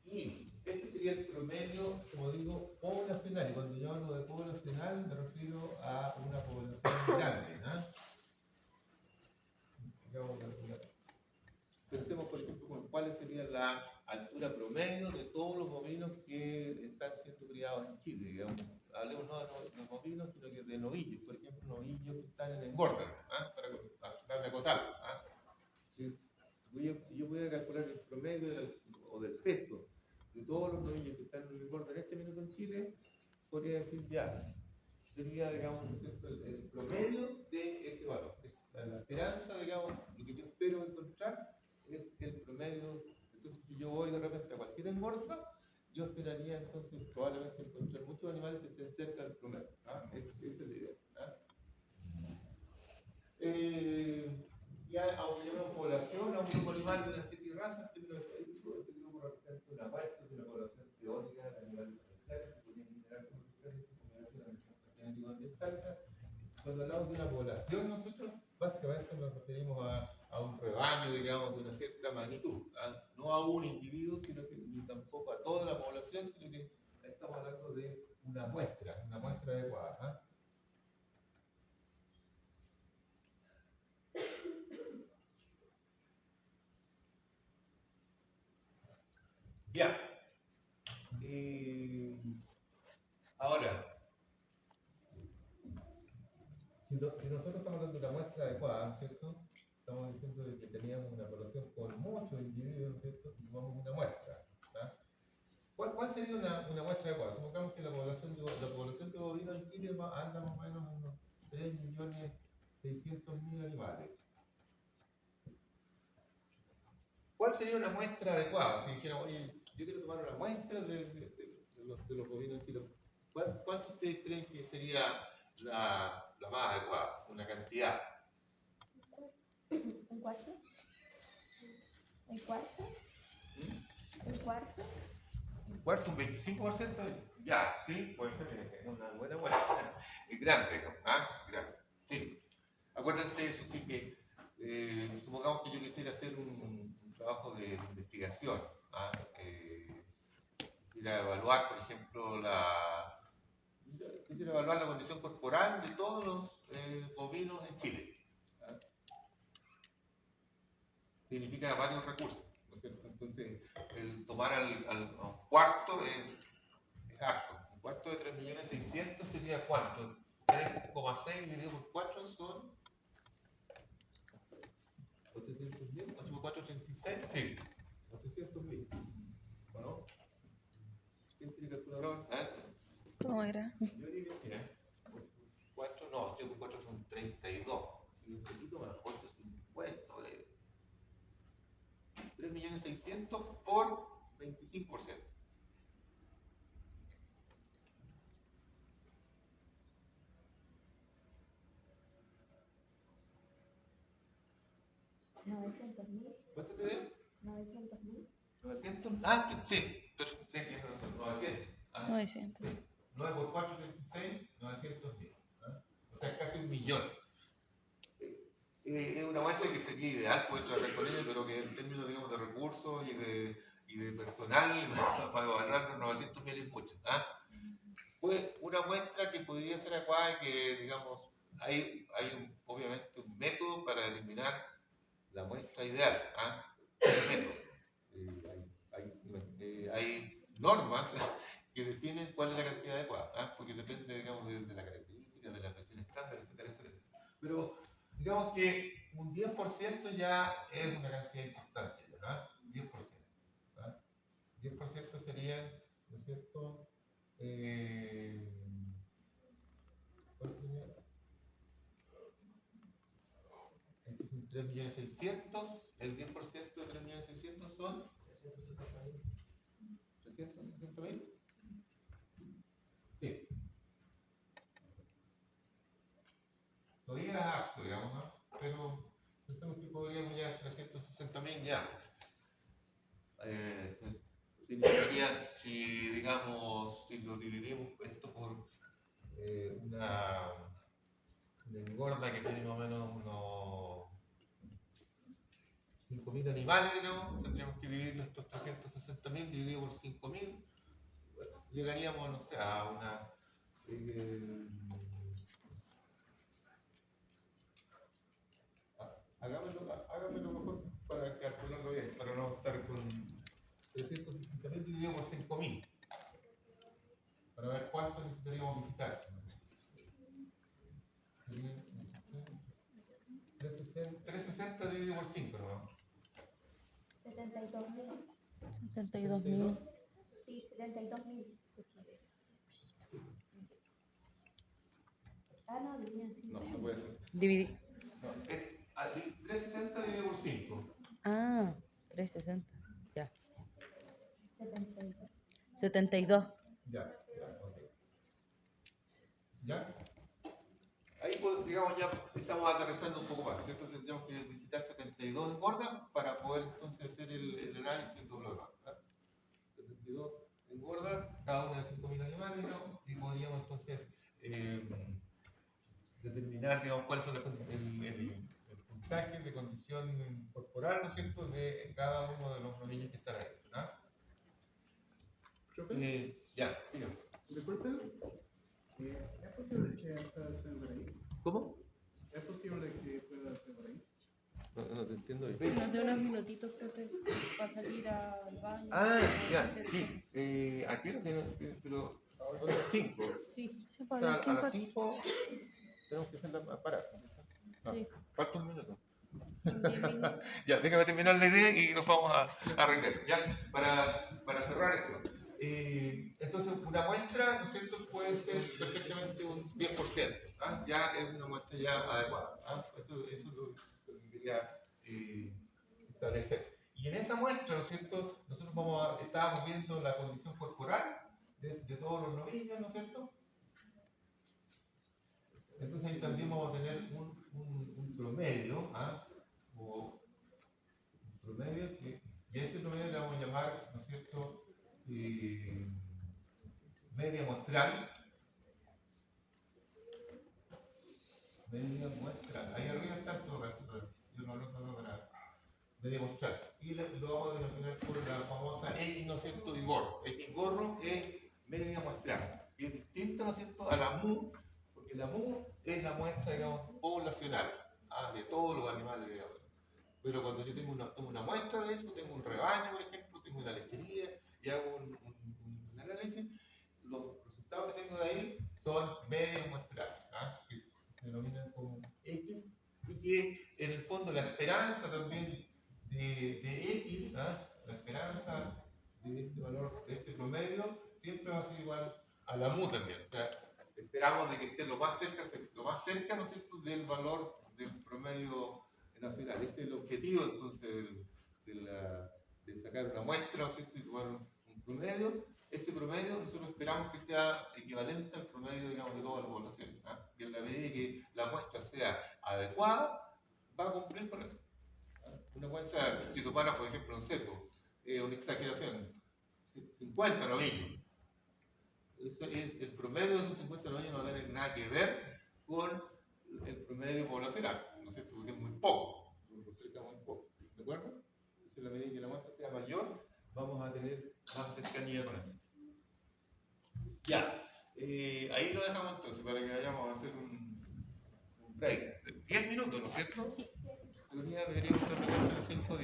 Y este sería el promedio, como digo, poblacional. Y cuando yo hablo de poblacional, me refiero a una población grande. ¿No? Pensemos, por ejemplo, con cuál sería la altura promedio de todos los bovinos que están siendo criados en Chile. Digamos. Hablemos no de los bovinos, sino que de novillos. Por ejemplo, novillos que están en engorda, ¿ah?, para tratar de acotarlo. ¿Ah? Si yo pudiera calcular el promedio o del peso de todos los novillos que están en engorda en este minuto en Chile, podría decir ya, sería, digamos, ¿no es cierto?, el promedio de ese valor. Es la esperanza, digamos, lo que yo espero encontrar es el promedio. Entonces, si yo voy de repente a cualquier engorda, yo esperaría entonces probablemente encontrar muchos animales que estén cerca del promedio. ¿Ah? Esa es la idea. ¿Ah? Ya aumentamos población a un grupo animal de una especie de raza, en términos estadísticos, ese grupo representa una muestra de una población teórica de animales potenciales que podrían generar combinaciones genético-ambientales. Cuando hablamos de una población, nosotros básicamente nos referimos a un rebaño, digamos, de una cierta magnitud. ¿Ah? No a un individuo, sino que ni tampoco a toda la población, sino que estamos hablando de una muestra adecuada. ¿Ah? Ya. Ahora, si nosotros estamos hablando de una muestra adecuada, ¿no es cierto? Estamos diciendo de que teníamos una población con muchos individuos, ¿no es cierto? Y tomamos una muestra. ¿Ah? ¿Cuál sería una muestra adecuada? Supongamos que la población de bovinos en Chile anda más o menos en unos 3.600.000 animales. ¿Cuál sería una muestra adecuada? Si dijéramos, oye, yo quiero tomar una muestra de los bovinos en Chile, ¿cuánto ustedes creen que sería la más adecuada? Una cantidad. ¿Un cuarto? ¿Un cuarto? ¿Un cuarto? Un cuarto, un 25%, ya, sí, puede ser una buena muestra. Es grande, ¿no? ¿Ah? Grande. Sí. Acuérdense eso, sí, que supongamos que yo quisiera hacer un trabajo de investigación. ¿Ah? Quisiera evaluar, por ejemplo, quisiera evaluar la condición corporal de todos los bovinos en Chile. ¿Ah? Significa varios recursos, ¿no es cierto? Entonces, el tomar a un cuarto es harto. Un cuarto de 3.600.000 sería ¿cuánto? 3,6 dividido por 4 son 800.000, 8 por 4, 86, sí, 800.000. ¿No? ¿Quién tiene calculador? ¿Cómo era? Yo diría, mira, 4, no, 8 por 4 son 32, así que un poquito más, 850, por ahí. 3.600.000 por 25%. ¿Cuánto te dio? 900.000. 900. Ah, sí, sí, tienes razón, 900. Ah, 900. sí. 9 por 4, 26, 900.000. ¿Ah? O sea, casi 1.000.000. Es una muestra que sería ideal poder trabajar con ella, pero que en términos, digamos, de recursos y de personal, para evaluar 900.000 es mucho. ¿Ah? Pues una muestra que podría ser adecuada y que, digamos, hay obviamente un método para determinar la muestra ideal. ¿Ah? Un método. Hay normas que definen cuál es la cantidad adecuada, ¿ah? Porque depende, digamos, de la característica, de la presión estándar, etcétera, etcétera. Pero digamos que un 10% ya es una cantidad importante, ¿verdad? 10%. ¿Ah? 10% serían, ¿no es cierto? ¿Cuál sería? Estos son 3.600.000, el 10% de 3.600.000 son 360.000. ¿360.000? Sí. Todavía es harto, digamos, ¿no? Pero pensamos que podríamos ya 360.000 ya. Significaría, si digamos, si lo dividimos esto por una engorda que tiene más o menos unos 5.000 animales, digamos, tendríamos que dividir estos 360.000 dividido por 5.000, bueno, llegaríamos, no sé, a una... Hágamelo mejor para calcularlo bien, para no estar con 360.000 dividido por 5.000, para ver cuánto necesitaríamos visitar. 360 dividido por 5, ¿no? 72.000. 72.000. Sí, 72.000. Ah, no, dividían 5. No, no puede ser. Dividir. No, 360 dividido por 5. Ah, 360. Ya. 72. 72. Ya, ok. ¿Ya? Ahí, pues, digamos, ya estamos aterrizando un poco más, ¿cierto? Tendríamos que visitar 72 engordas para poder entonces hacer el análisis de todo lo demás. 72 engordas, cada una de 5.000 animales, ¿no? Y podríamos entonces determinar, digamos, cuáles son el puntaje de condición corporal, ¿no es cierto?, de cada uno de los novillos que están ahí. Profe, Ya, dígame. disculpen, ¿es posible que pueda hacer por ahí? ¿Cómo? ¿Es posible que pueda hacer por ahí? No te entiendo bien. Nos de unos minutitos, profe, para salir al baño. Ah, para ya, hacer sí. cosas. ¿A qué hora tienen? Pero son las 5. Sí, Sí, O por sea, las a las 5. 5 tenemos que hacerla parar. sí. Falta un minuto. En 10 minutos. Ya, déjame terminar la idea y nos vamos a arreglar. Ya, para cerrar esto. Entonces, una muestra, ¿no es cierto?, puede ser perfectamente un 10%. ¿Ah? Ya es una muestra ya adecuada. ¿Ah? Eso es lo que quería establecer. Y en esa muestra, ¿no es cierto?, nosotros estábamos viendo la condición corporal de todos los novillos, ¿no es cierto? Entonces ahí también vamos a tener un promedio, ¿ah? O un promedio y a ese promedio le vamos a llamar, ¿no es cierto?, media muestral. Media muestral. Ahí arriba está en todo caso, pero yo no lo tengo para media muestral. Y lo vamos a denominar por la famosa X, ¿no es cierto?, y gorro. X gorro es media muestral. Y es distinto, ¿no es cierto?, a la mu, porque la mu es la muestra, digamos, poblacional, de todos los animales, digamos. Pero cuando yo tomo una muestra de eso, tengo un rebaño, por ejemplo, tengo una lechería y hago un análisis, los resultados que tengo de ahí son medios muestrales, que se denominan como X, y que en el fondo la esperanza también de X, la esperanza de este valor, de este promedio, siempre va a ser igual a la mu también. O sea, esperamos de que esté lo más cerca, ¿no es cierto?, del valor del promedio nacional. Ese es el objetivo entonces de sacar una muestra, ¿no es cierto?, y tomar un promedio. Ese promedio nosotros esperamos que sea equivalente al promedio, digamos, de toda la población. Y en la medida que la muestra sea adecuada, va a cumplir con eso. Una muestra, si tomaras, por ejemplo, un cepo, una exageración, 50 novillos. El promedio de esos 50 novillos no va a tener nada que ver con el promedio poblacional, ¿no es cierto?, porque es muy poco, muy poco, ¿de acuerdo? Entonces, en la medida que la muestra sea mayor, vamos a tener más cercanía con eso. Ya, ahí lo dejamos entonces para que vayamos a hacer un break. 10 minutos, ¿no es cierto? En teoría deberíamos estar de vuelta a las 5:10.